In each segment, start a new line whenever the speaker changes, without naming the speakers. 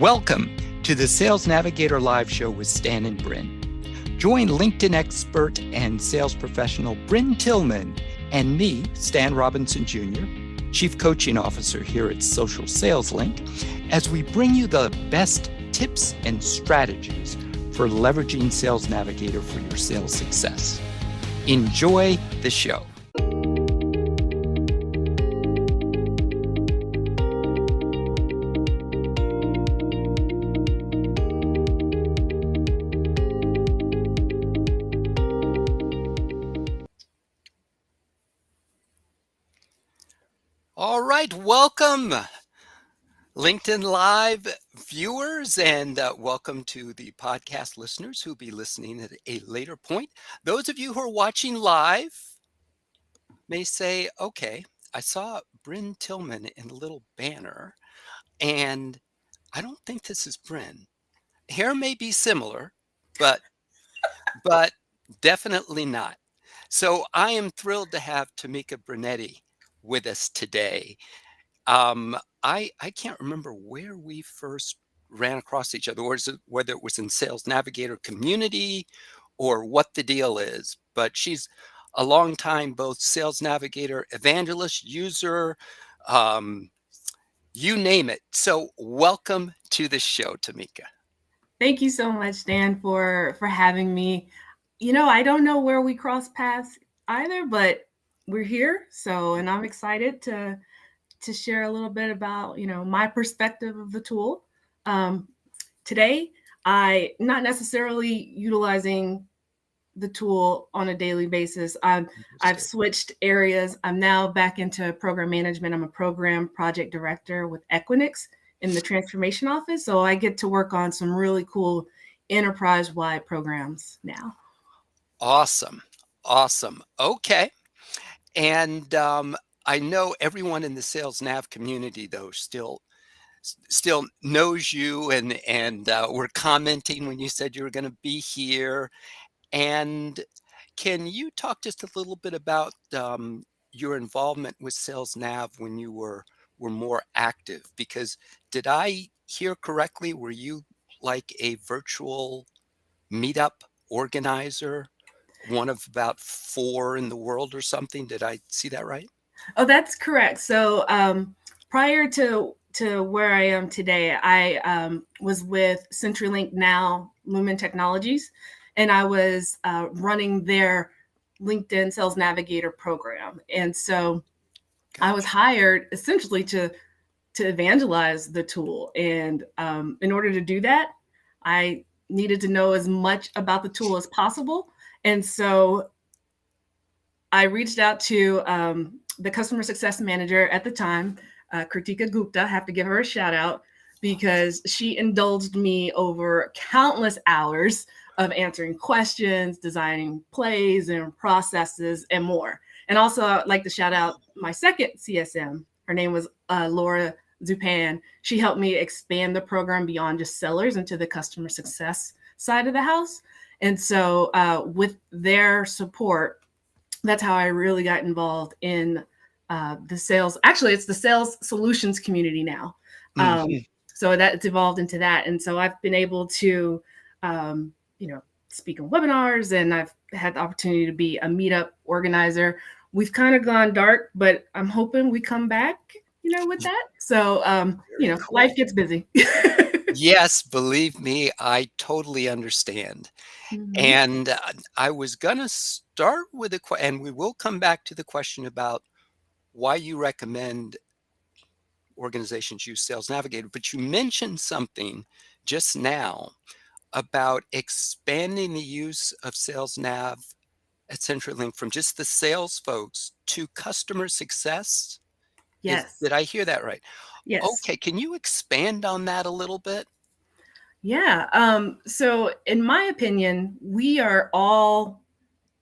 Welcome to the Sales Navigator live show with Stan and Bryn. Join LinkedIn expert and sales professional Bryn Tillman and me, Stan Robinson Jr., Chief Coaching Officer here at Social Sales Link, as we bring you the best tips and strategies for leveraging Sales Navigator for your sales success. Enjoy the show. All right, welcome LinkedIn Live viewers, and welcome to the podcast listeners who'll be listening at a later point. Those of you who are watching live may say, okay, I saw Bryn Tillman in a little banner, and I don't think this is Bryn. Hair may be similar, but definitely not. So I am thrilled to have Tamika Brunetti with us today. I can't remember where we first ran across each other, or whether it was in Sales Navigator community or what the deal is, but she's a long time both Sales Navigator evangelist, user, you name it. So welcome to the show, Tamika.
Thank you so much, Dan, for having me. You know, I don't know where we crossed paths either, but we're here. So, and I'm excited to share a little bit about, my perspective of the tool. Today, I not necessarily utilizing the tool on a daily basis. I've switched areas. I'm now back into program management. I'm a program project director with Equinix in the transformation office. So I get to work on some really cool enterprise-wide programs now.
Awesome. Okay. And I know everyone in the Sales Nav community, though, still knows you, and we're commenting when you said you were going to be here. And can you talk just a little bit about your involvement with Sales Nav when you were more active? Because did I hear correctly? Were you like a virtual meetup organizer, one of about 4 in the world or something? Did I see that right?
Oh, that's correct. So prior to where I am today, I was with CenturyLink, now Lumen Technologies, and I was running their LinkedIn Sales Navigator program. And so I was hired essentially to evangelize the tool. And in order to do that, I needed to know as much about the tool as possible. And so I reached out to the customer success manager at the time, Kritika Gupta. I have to give her a shout out because she indulged me over countless hours of answering questions, designing plays and processes, and more. And also, I'd like to shout out my second CSM. Her name was Laura Zupan. She helped me expand the program beyond just sellers into the customer success side of the house. And so with their support, that's how I really got involved in the sales. Actually, it's the sales solutions community now. So that it's evolved into that. And so I've been able to, speak on webinars, and I've had the opportunity to be a meetup organizer. We've kind of gone dark, but I'm hoping we come back, with that. So, cool. Life gets busy.
Yes, believe me, I totally understand. Mm-hmm. And I was going to start with and we will come back to the question about why you recommend organizations use Sales Navigator. But you mentioned something just now about expanding the use of Sales Nav at CenturyLink from just the sales folks to customer success.
Yes.
Did I hear that right?
Yes.
Okay. Can you expand on that a little bit?
Yeah. So in my opinion, we are all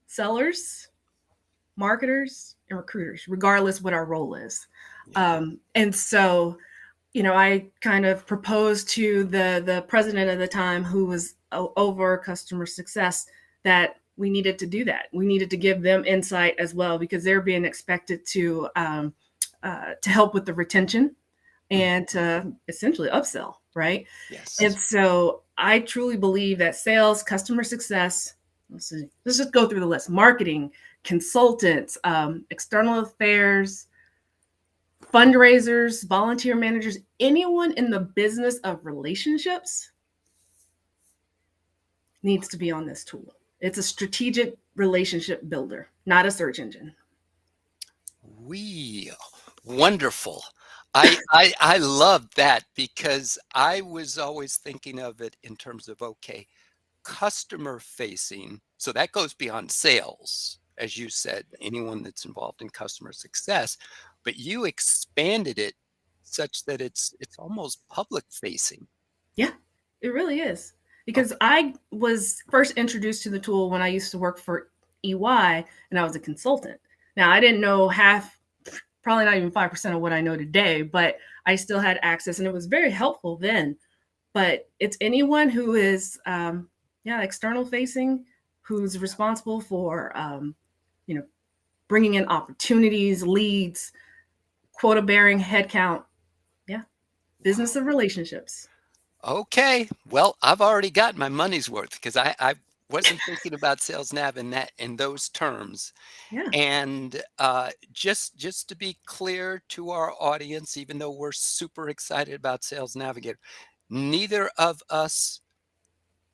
sellers, marketers, and recruiters, regardless what our role is. Yeah. And so, I kind of proposed to the president at the time, who was over customer success, that we needed to do that. We needed to give them insight as well, because they're being expected to help with the retention and to essentially upsell right? And
Yes.
so I truly believe that sales, customer success, let's just go through the list: marketing, consultants, external affairs, fundraisers, volunteer managers, anyone in the business of relationships needs to be on this tool. It's a strategic relationship builder, not a search engine.
We Wonderful. I love that because I was always thinking of it in terms of, okay, customer facing. So that goes beyond sales, as you said, anyone that's involved in customer success, but you expanded it such that it's almost public facing.
Yeah, it really is. Because
Okay.
I was first introduced to the tool when I used to work for EY and I was a consultant. Now, I didn't know half, probably not even 5% of what I know today, but I still had access and it was very helpful then. But it's anyone who is, yeah, external facing, who's responsible for, you know, bringing in opportunities, leads, quota bearing headcount. Yeah, business of relationships.
Okay. Well, I've already got my money's worth because I wasn't thinking about sales nav in that in those terms.
Yeah.
And just to be clear to our audience, even though we're super excited about Sales Navigator, neither of us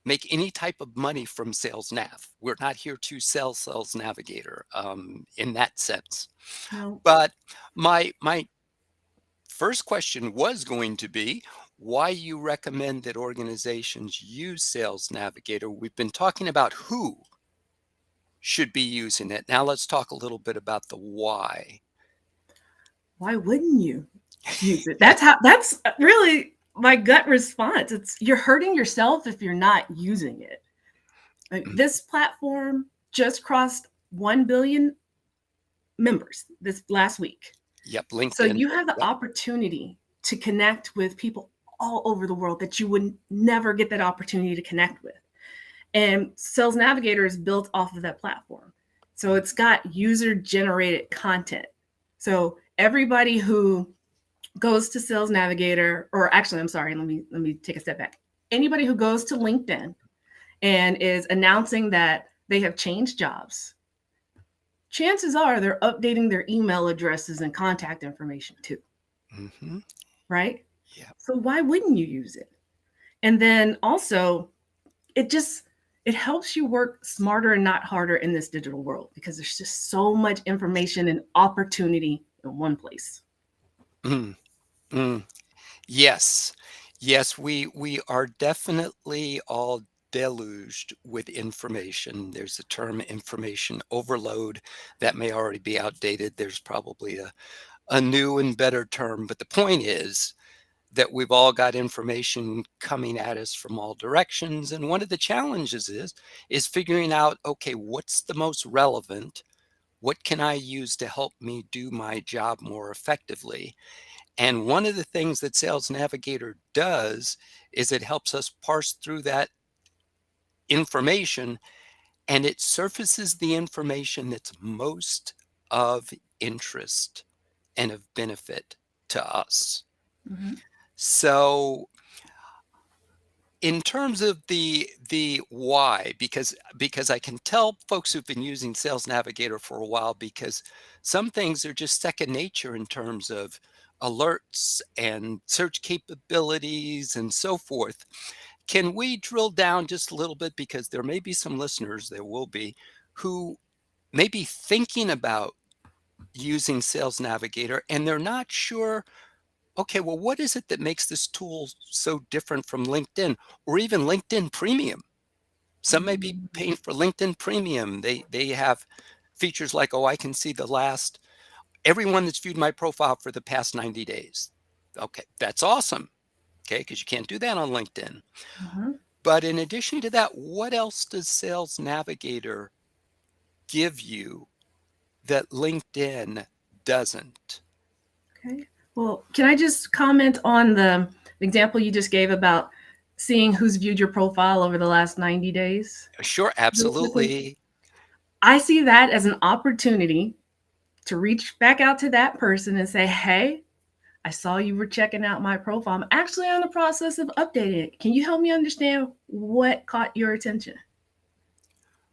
make any type of money from Sales Nav. We're not here to sell Sales Navigator in that sense.
No.
But my first question was going to be why you recommend that organizations use Sales Navigator. We've been talking about who should be using it. Now let's talk a little bit about the why.
Why wouldn't you use it? That's really my gut response. It's you're hurting yourself if you're not using it. Like, this platform just crossed 1 billion members this last week.
Yep,
So
LinkedIn.
you have the
Yep.
opportunity to connect with people all over the world that you would never get that opportunity to connect with. And Sales Navigator is built off of that platform. So it's got user generated content. So everybody who goes to Sales Navigator, or actually, I'm sorry, let me take a step back. Anybody who goes to LinkedIn and is announcing that they have changed jobs, chances are they're updating their email addresses and contact information too,
Hmm.
right?
Yep.
So why wouldn't you use it? And then also, it just it helps you work smarter and not harder in this digital world because there's just so much information and opportunity in one place.
Mm, mm. Yes. Yes, we are definitely all deluged with information. There's a term information overload that may already be outdated. There's probably a new and better term, but the point is that we've all got information coming at us from all directions. And one of the challenges is figuring out, okay, what's the most relevant? What can I use to help me do my job more effectively? And one of the things that Sales Navigator does is it helps us parse through that information and it surfaces the information that's most of interest and of benefit to us.
Mhm.
So in terms of the why, because I can tell folks who've been using Sales Navigator for a while, because some things are just second nature in terms of alerts and search capabilities and so forth. Can we drill down just a little bit, because there may be some listeners, there will be, who may be thinking about using Sales Navigator and they're not sure, okay, well, what is it that makes this tool so different from LinkedIn or even LinkedIn Premium? Some may be
Mhm.
paying for LinkedIn Premium. They have features like, oh, I can see the last everyone that's viewed my profile for the past 90 days. Okay, that's awesome. Okay, because you can't do that on LinkedIn.
Mhm.
But in addition to that, what else does Sales Navigator give you that LinkedIn doesn't?
Okay. Well, can I just comment on the example you just gave about seeing who's viewed your profile over the last 90 days?
Sure,
Really quickly.
absolutely.
I see that as an opportunity to reach back out to that person and say, hey, I saw you were checking out my profile. I'm actually in the process of updating it. Can you help me understand what caught your attention?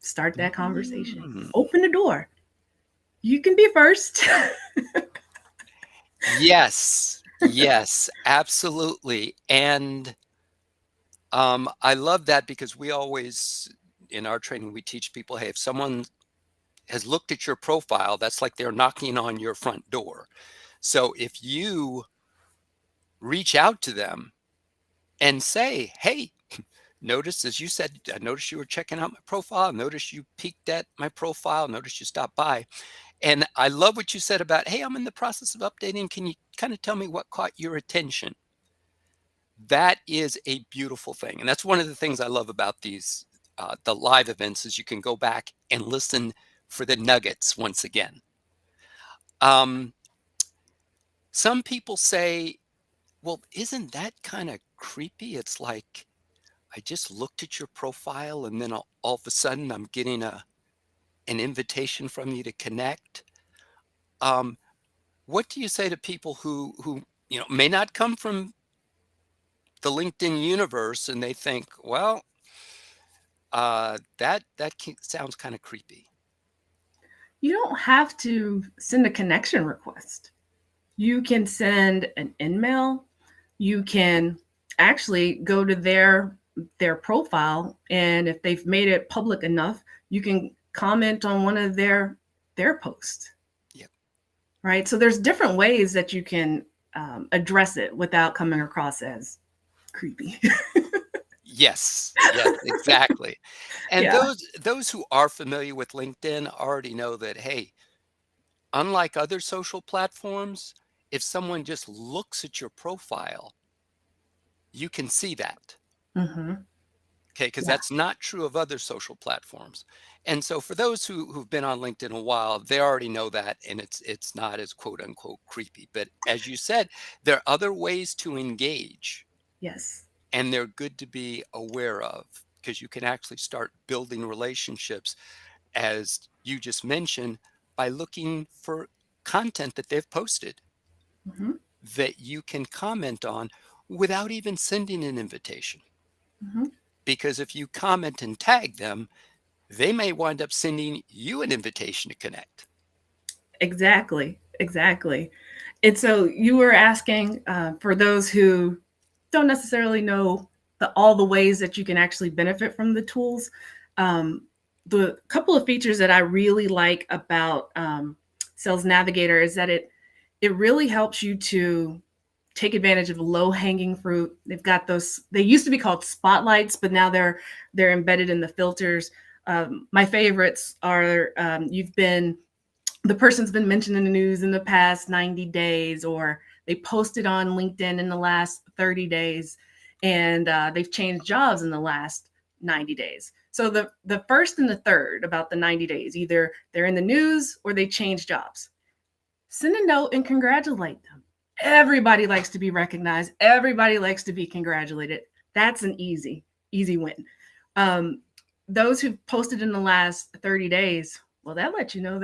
Start that conversation.
Mm.
Open the door. You can be first.
Yes, yes, absolutely. And I love that because we always, in our training, we teach people, hey, if someone has looked at your profile, that's like they're knocking on your front door. So if you reach out to them and say, hey, notice, as you said, I noticed you were checking out my profile. Notice you peeked at my profile. Notice you stopped by. And I love what you said about, hey, I'm in the process of updating. Can you kind of tell me what caught your attention? That is a beautiful thing. And that's one of the things I love about these, the live events, is you can go back and listen for the nuggets once again. Um, some people say, well, isn't that kind of creepy? It's like, I just looked at your profile and then all of a sudden I'm getting an invitation from you to connect. Um, what do you say to people who may not come from the LinkedIn universe and they think, well, sounds kind of creepy.
You don't have to send a connection request. You can send an email. You can actually go to their profile, and if they've made it public enough, you can comment on one of their posts.
Yep.
Right. So there's different ways that you can address it without coming across as creepy.
Yes, yes, exactly. And
Yeah.
those who are familiar with LinkedIn already know that, hey, unlike other social platforms, if someone just looks at your profile, you can see that.
Mm-hmm.
Okay, because
Yeah.
that's not true of other social platforms. And so for those who've been on LinkedIn a while, they already know that, and it's not as quote unquote creepy. But as you said, there are other ways to engage,
Yes.
and they're good to be aware of, because you can actually start building relationships, as you just mentioned, by looking for content that they've posted
Mm-hmm.
that you can comment on without even sending an invitation.
Mm-hmm.
Because if you comment and tag them, they may wind up sending you an invitation to connect.
Exactly. Exactly. And so you were asking for those who don't necessarily know all the ways that you can actually benefit from the tools. Um, the couple of features that I really like about Sales Navigator is that it really helps you to take advantage of low hanging fruit. They've got those. They used to be called spotlights, but now they're embedded in the filters. My favorites are you've been the person's been mentioned in the news in the past 90 days, or they posted on LinkedIn in the last 30 days, and they've changed jobs in the last 90 days. So the first and the third about the 90 days, either they're in the news or they change jobs. Send a note and congratulate them. Everybody likes to be recognized. Everybody likes to be congratulated. That's an easy win. Um, those who've posted in the last 30 days, well, that lets you know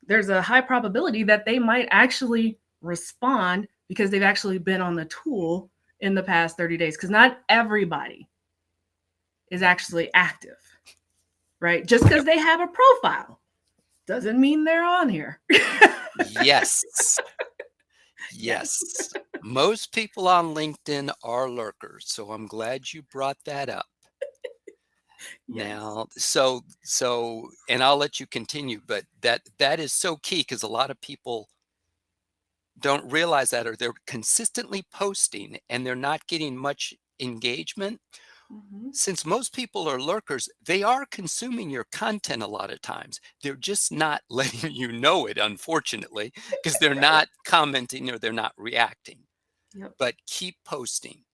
there's a high probability that they might actually respond because they've actually been on the tool in the past 30 days. Because not everybody is actually active, right? Just because
Yep.
they have a profile doesn't mean they're on here.
Yes.
Yes.
Yes. Most people on LinkedIn are lurkers. So I'm glad you brought that up.
Yes.
Now, and I'll let you continue, but that is so key, because a lot of people don't realize that, or they're consistently posting and they're not getting much engagement.
Mm-hmm.
Since most people are lurkers, they are consuming your content a lot of times. They're just not letting you know it, unfortunately, because they're
Right.
not commenting or they're not reacting.
Yep.
But keep posting.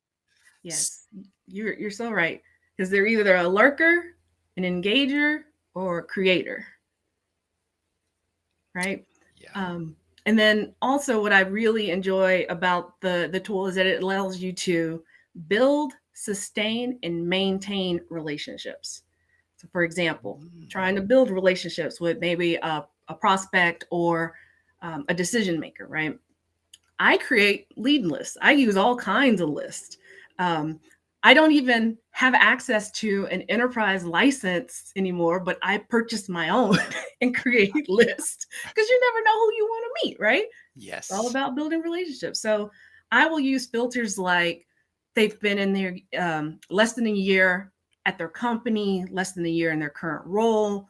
Yes. You're so right. Because they're either a lurker, an engager, or a creator, right?
Yeah.
Um, and then also what I really enjoy about the tool is that it allows you to build, sustain, and maintain relationships. So for example,
Mm.
trying to build relationships with maybe a prospect or a decision maker, right? I create lead lists. I use all kinds of lists. Um, I don't even have access to an enterprise license anymore, but I purchased my own and create lists because you never know who you want to meet, right? It's all
Yes.
about building relationships. So I will use filters like they've been in there less than a year at their company, less than a year in their current role,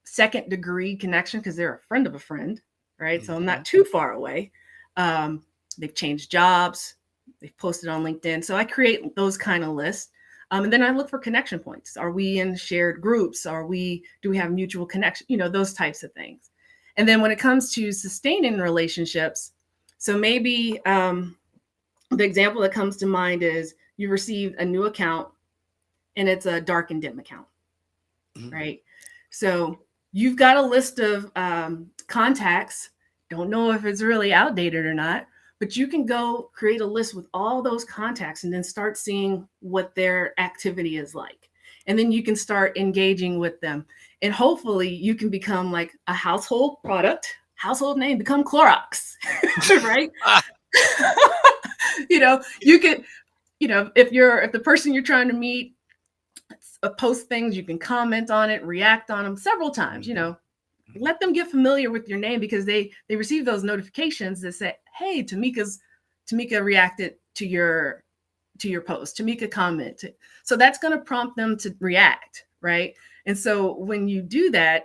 second degree connection because they're a friend of a friend, right? So I'm
Hmm.
not too far away. Um, they've changed jobs, they've posted on LinkedIn. So I create those kind of lists. And then I look for connection points. Are we in shared groups? Do we have mutual connection? Those types of things. And then when it comes to sustaining relationships, so maybe the example that comes to mind is you received a new account and it's a dark and dim account,
Hmm.
right? So you've got a list of contacts. Don't know if it's really outdated or not, but you can go create a list with all those contacts and then start seeing what their activity is like. And then you can start engaging with them. And hopefully you can become like a household product, household name, become Clorox, right?
Ah,
You could, if the person you're trying to meet post things, you can comment on it, react on them several times,
mhm, mhm.
let them get familiar with your name because they receive those notifications that say, hey, Tamika reacted to your post, Tamika commented. So that's going to prompt them to react, right? And so when you do that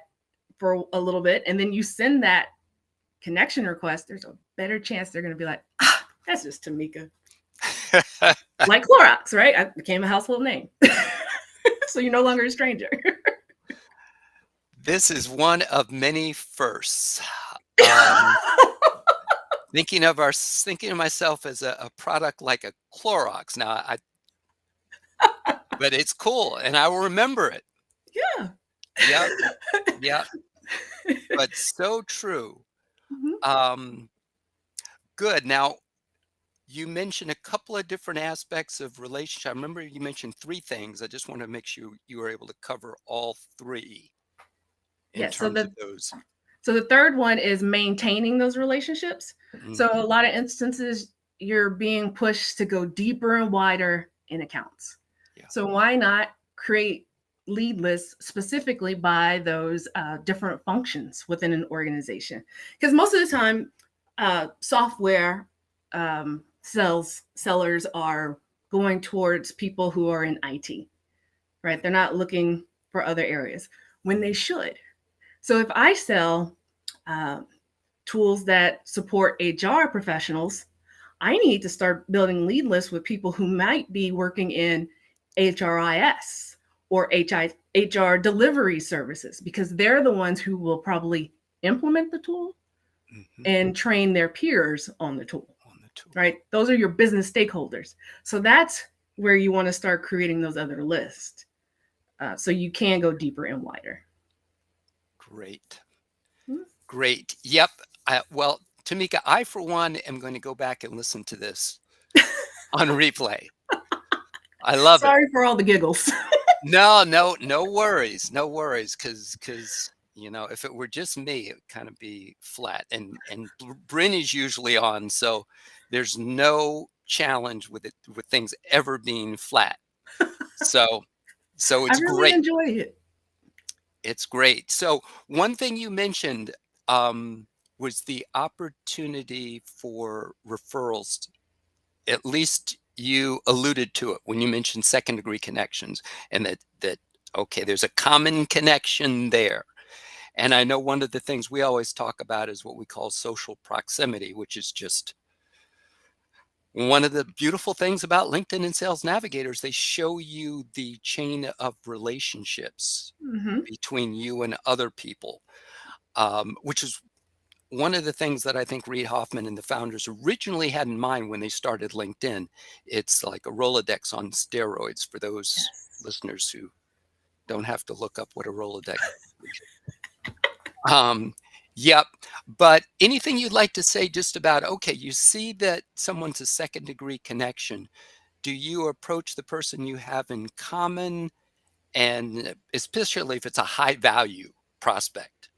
for a little bit and then you send that connection request, there's a better chance they're going to be like, that's just Tamika, like Clorox, right? I became a household name. So you're no longer a stranger.
This is one of many firsts. Um, thinking of myself as a product like a Clorox. Now, but it's cool, and I will remember it.
Yeah.
Yep, yep. But so true.
Mhm.
Um, good. Now, you mentioned a couple of different aspects of relationship. I remember you mentioned three things. I just want to make sure you were able to cover all three in
Yes. So
terms of
the
those.
so the third one is maintaining those relationships. So a
Mhm.
lot of instances you're being pushed to go deeper and wider in accounts.
Yeah.
So why not create lead lists specifically by those different functions within an organization? Because most of the time, software sellers are going towards people who are in IT, right? They're not looking for other areas when they
Mhm.
should. So if I sell uh, tools that support HR professionals, I need to start building lead lists with people who might be working in HRIS or HR delivery services because they're the ones who will probably implement the tool
Mhm.
and train their peers on the tool,
On the tool.
right? Those are your business stakeholders. So that's where you want to start creating those other lists so you can go deeper and wider.
Great. Great. Yep. Well, Tamika, I, for one, am going to go back and listen to this on replay. I love it.
Sorry for all the giggles.
No, no, no worries. No worries. Cause, if it were just me, it would kind of be flat. And Bryn is usually on, so there's no challenge with it, with things ever being flat. So, so
I
it's
really
great.
enjoy it.
It's great. So one thing you mentioned was the opportunity for referrals. At least you alluded to it when you mentioned second degree connections, and that okay, there's a common connection there. And I know one of the things we always talk about is what we call social proximity, which is just one of the beautiful things about LinkedIn and Sales Navigators. They show you the chain of relationships
Hmm.
between you and other people, which is one of the things that I think Reid Hoffman and the founders originally had in mind when they started LinkedIn. It's like a Rolodex on steroids for those
Yes.
listeners who don't have to look up what a Rolodex is. Um, yep. But anything you'd like to say just about, okay, you see that someone's a second degree connection. Do you approach the person you have in common? And especially if it's a high value prospect,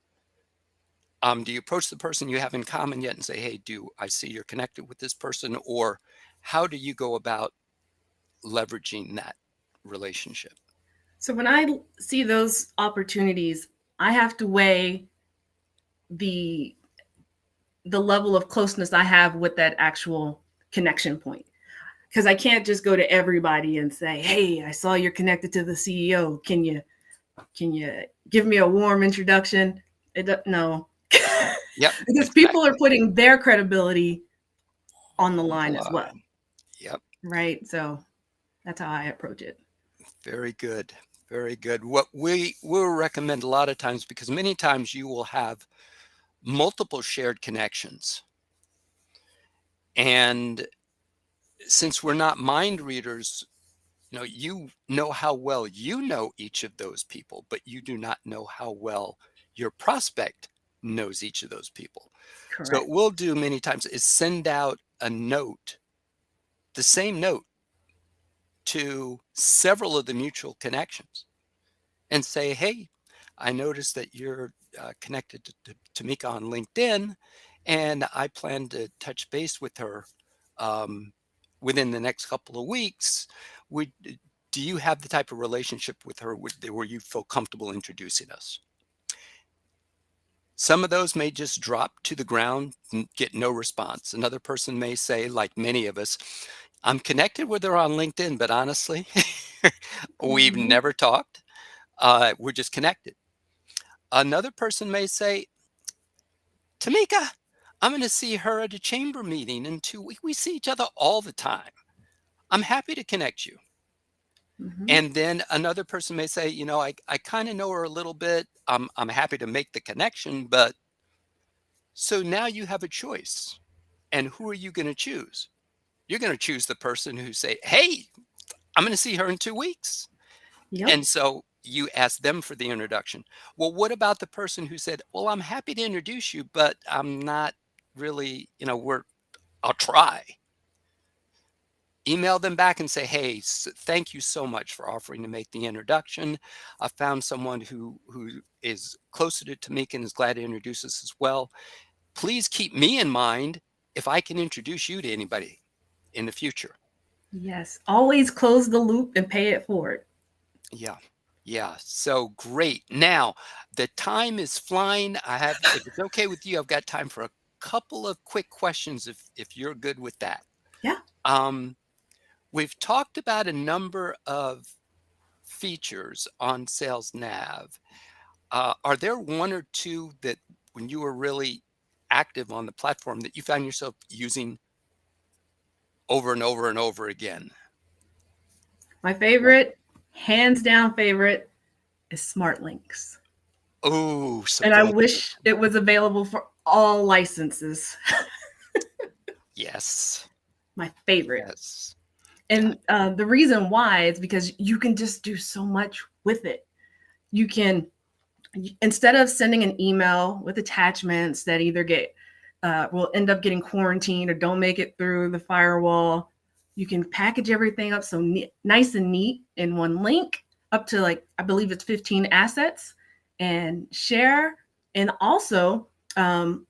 Do you approach the person you have in common yet and say, hey, do I see you're connected with this person? Or how do you go about leveraging that relationship?
So when I see those opportunities, I have to weigh the the level of closeness I have with that actual connection point. Because I can't just go to everybody and say, "Hey, I saw you're connected to the CEO. Can you give me a warm introduction?" No,
Yep,
because people are
exactly.
putting their credibility on the
On the
line as well,
line. Yep.
right? So that's how I approach it.
Very good. Very good. What we will recommend a lot of times, because many times you will have multiple shared connections. And since we're not mind readers, you know how well you know each of those people, but you do not know how well your prospect knows each of those people. So what
Correct.
we'll do many times is send out a note, the same note, to several of the mutual connections and say, hey, I noticed that you're connected to Tamika on LinkedIn, and I plan to touch base with her um, within the next couple of weeks. Would, do you have the type of relationship with her where you feel comfortable introducing us? Some of those may just drop to the ground and get no response. Another person may say, like many of us, I'm connected with her on LinkedIn, but honestly, we've
Mhm.
never talked. We're just connected. Another person may say, Tamika, I'm going to see her at a chamber meeting in 2 weeks. We see each other all the time. I'm happy to connect you.
Mhm.
And then another person may say, I kind of know her a little bit. I'm happy to make the connection, but so now you have a choice. And who are you going to choose? You're going to choose the person who say, hey, I'm going to see her in 2 weeks.
Yep.
And so you ask them for the introduction. Well, what about the person who said, well, I'm happy to introduce you, but I'm not really, I'll try. Email them back and say, hey, thank you so much for offering to make the introduction. I found someone who is closer to Tamika and is glad to introduce us as well. Please keep me in mind if I can introduce you to anybody in the future.
Yes. Always close the loop and pay it forward.
Yeah. Yeah. So great. Now, the time is flying. If it's okay with you, I've got time for a couple of quick questions if you're good with that.
Yeah.
Um, we've talked about a number of features on Sales Nav. Are there one or two that when you were really active on the platform that you found yourself using over and over and over again?
My
Like,
favorite, hands down favorite, is Smart Links.
oh, so
And I
glad you
wish
mentioned.
it was available for all licenses.
Yes.
My favorite.
Yes. Yeah.
And the reason why is because you can just do so much with it. You can, instead of sending an email with attachments that either will end up getting quarantined or don't make it through the firewall, you can package everything up so nice and neat in one link, up to, like, I believe it's 15 assets, and share, and also um,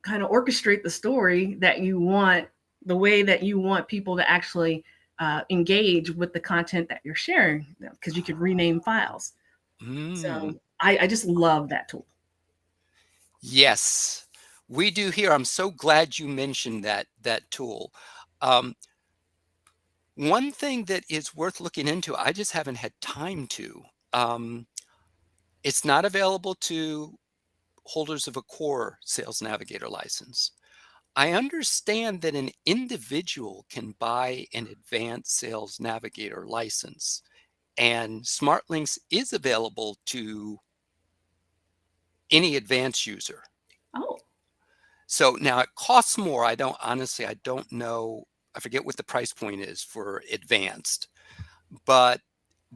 kind of orchestrate the story that you want, the way that you want people to actually engage with the content that you're sharing, because you could rename files.
Mm,
So I just love that tool.
yes, we do here. I'm so glad you mentioned that tool. Um, one thing that is worth looking into, I just haven't had time to. Um, it's not available to holders of a core Sales Navigator license. I understand that an individual can buy an advanced Sales Navigator license, and SmartLinks is available to any advanced user.
Oh,
So now it costs more. I don't know. I forget what the price point is for advanced, but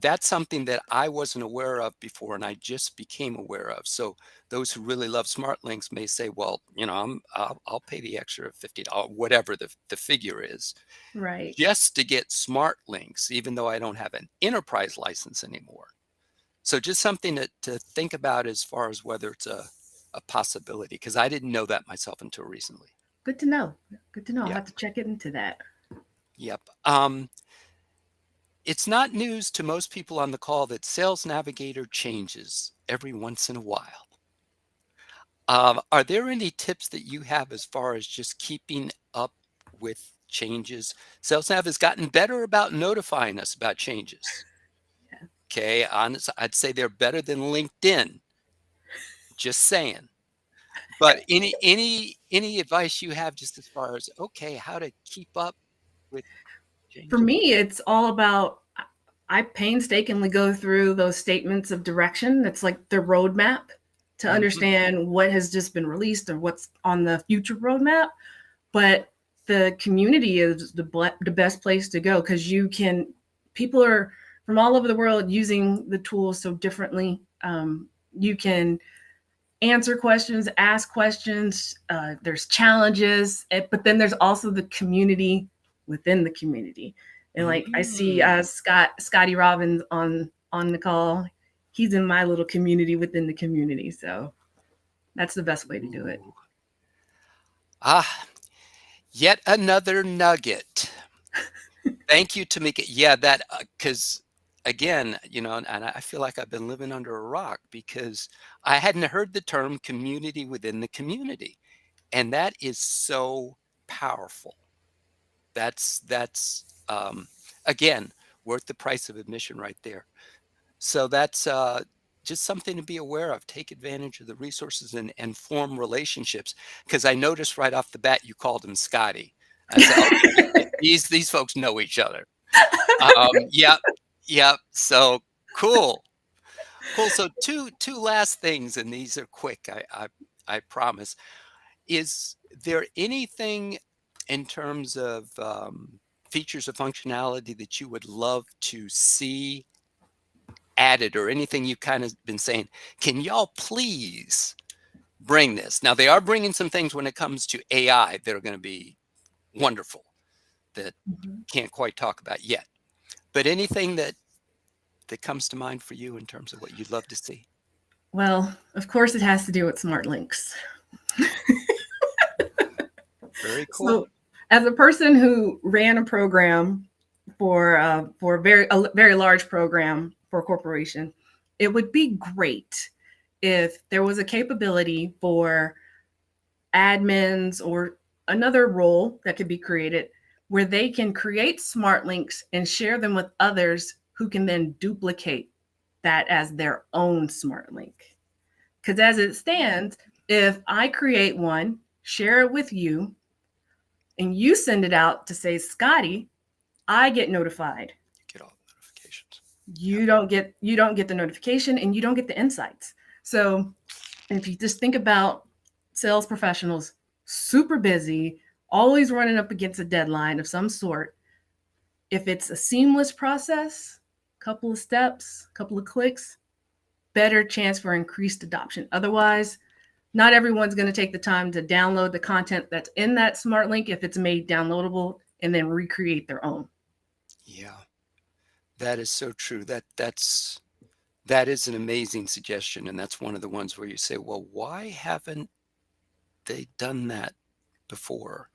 that's something that I wasn't aware of before and I just became aware of. So those who really love smart links may say, well, I'll pay the extra $50, whatever the figure is,
right.
just to get smart links, even though I don't have an enterprise license anymore. So just something to think about as far as whether it's a possibility, because I didn't know that myself until recently.
Good to know. Good to know. I'll
Yep.
have to check it into that.
Yep. It's not news to most people on the call that Sales Navigator changes every once in a while. Are there any tips that you have as far as just keeping up with changes? Sales Nav has gotten better about notifying us about changes.
Yeah.
Okay, honest, I'd say they're better than LinkedIn. Just saying. But any advice you have just as far as okay, how to keep up with
For
changes?
me, it's all about I painstakingly go through those statements of direction. It's like the roadmap to
Mhm.
understand what has just been released or what's on the future roadmap. But the community is the best place to go because you can, people are from all over the world using the tools so differently. You can answer questions, ask questions. There's challenges, but then there's also the community within the community. And like I see
Mm.
Scotty Robbins on the call. He's in my little community within the community. So that's the best way to do it.
Ooh. Ah, yet another nugget. Thank you, Tamika. Yeah, that because again, and I feel like I've been living under a rock because I hadn't heard the term community within the community, and that is so powerful. That's again worth the price of admission right there. So that's just something to be aware of. Take advantage of the resources and form relationships. Because I noticed right off the bat you called him Scotty. I said, okay, these folks know each other. Yep, yep. So cool, cool. So two last things, and these are quick. I promise. Is there anything in terms of features of functionality that you would love to see added, or anything you kind of been saying? Can y'all please bring this? Now they are bringing some things when it comes to AI that are going to be wonderful that
Mhm.
can't quite talk about yet. But anything that comes to mind for you in terms of what you'd love to see?
Well, of course, it has to do with smart links.
Very cool.
So, as a person who ran a program for a very large program for a corporation, it would be great if there was a capability for admins or another role that could be created where they can create smart links and share them with others who can then duplicate that as their own smart link. Because as it stands, if I create one, share it with you, and you send it out to say, Scotty, I get notified.
You get all the notifications. Yep.
You don't get the notification and you don't get the insights. So if you just think about sales professionals, super busy, always running up against a deadline of some sort, if it's a seamless process, couple of steps, couple of clicks, better chance for increased adoption. Otherwise, not everyone's going to take the time to download the content that's in that smart link if it's made downloadable and then recreate their own.
Yeah, that is so true. That is an amazing suggestion, and that's one of the ones where you say, well, why haven't they done that before?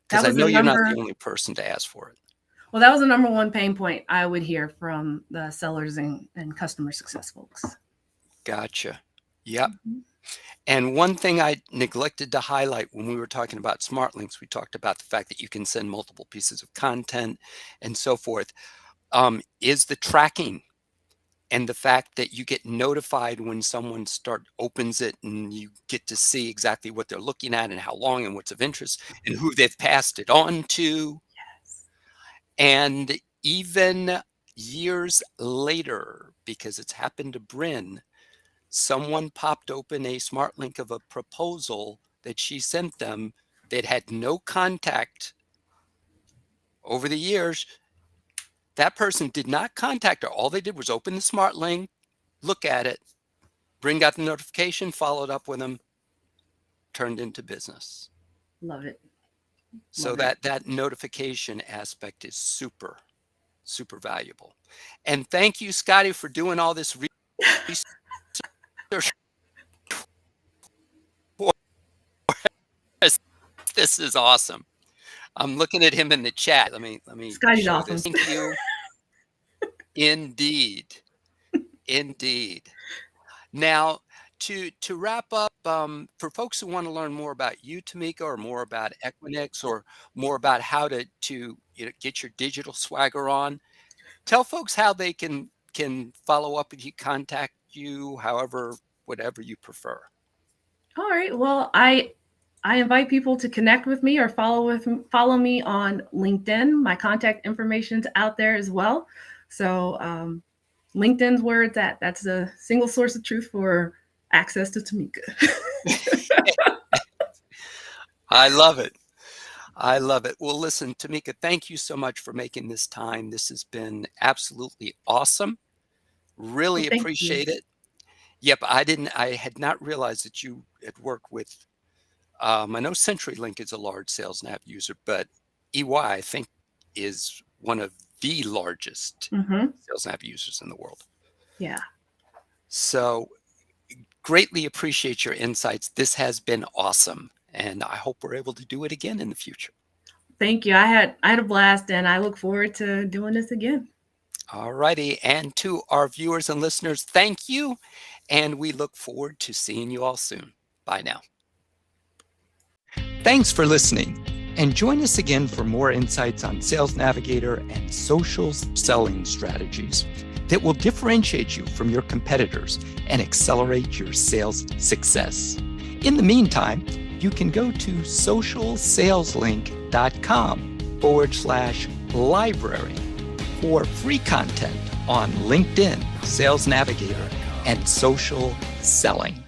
Because
That
I
was the
know you're not the
number
only person to ask for it.
Well, that was the number one pain point I would hear from the sellers and customer success folks.
Gotcha. Yep.
Mhm.
And one thing I neglected to highlight when we were talking about smart links, we talked about the fact that you can send multiple pieces of content and so forth, is the tracking and the fact that you get notified when someone opens it, and you get to see exactly what they're looking at and how long and what's of interest and who they've passed it on to.
Yes.
And even years later, because it's happened to Bryn, someone popped open a smart link of a proposal that she sent them that had no contact over the years. That person did not contact her. All they did was open the smart link, look at it, Bryn got the notification, followed up with them, turned into business.
Love it.
So
Love it.
that notification aspect is super, super valuable. And thank you, Scotty, for doing all this research This is awesome. I'm looking at him in the chat. Let me
Scotty's
show
awesome.
this. Thank you. Indeed. Indeed. Now, to wrap up, for folks who want to learn more about you, Tamika, or more about Equinix, or more about how to get your digital swagger on, tell folks how they can follow up with you, contact you, however, whatever you prefer.
All right. Well, I invite people to connect with me or follow me on LinkedIn. My contact information's out there as well. So LinkedIn's where it's at. That's a single source of truth for access to Tamika.
I love it. I love it. Well, listen, Tamika, thank you so much for making this time. This has been absolutely awesome.
Well,
Really
thank you.
appreciate it. Yep, I had not realized that you had worked with, I know CenturyLink is a large Sales Nav user, but EY, I think, is one of the largest Sales Nav users in the world.
Yeah.
So greatly appreciate your insights. This has been awesome, and I hope we're able to do it again in the future.
Thank you. I had a blast, and I look forward to doing this again.
All righty. And to our viewers and listeners, thank you. And we look forward to seeing you all soon. Bye now. Thanks for listening. And join us again for more insights on Sales Navigator and social selling strategies that will differentiate you from your competitors and accelerate your sales success. In the meantime, you can go to socialsaleslink.com/library for free content on LinkedIn, Sales Navigator, and social selling.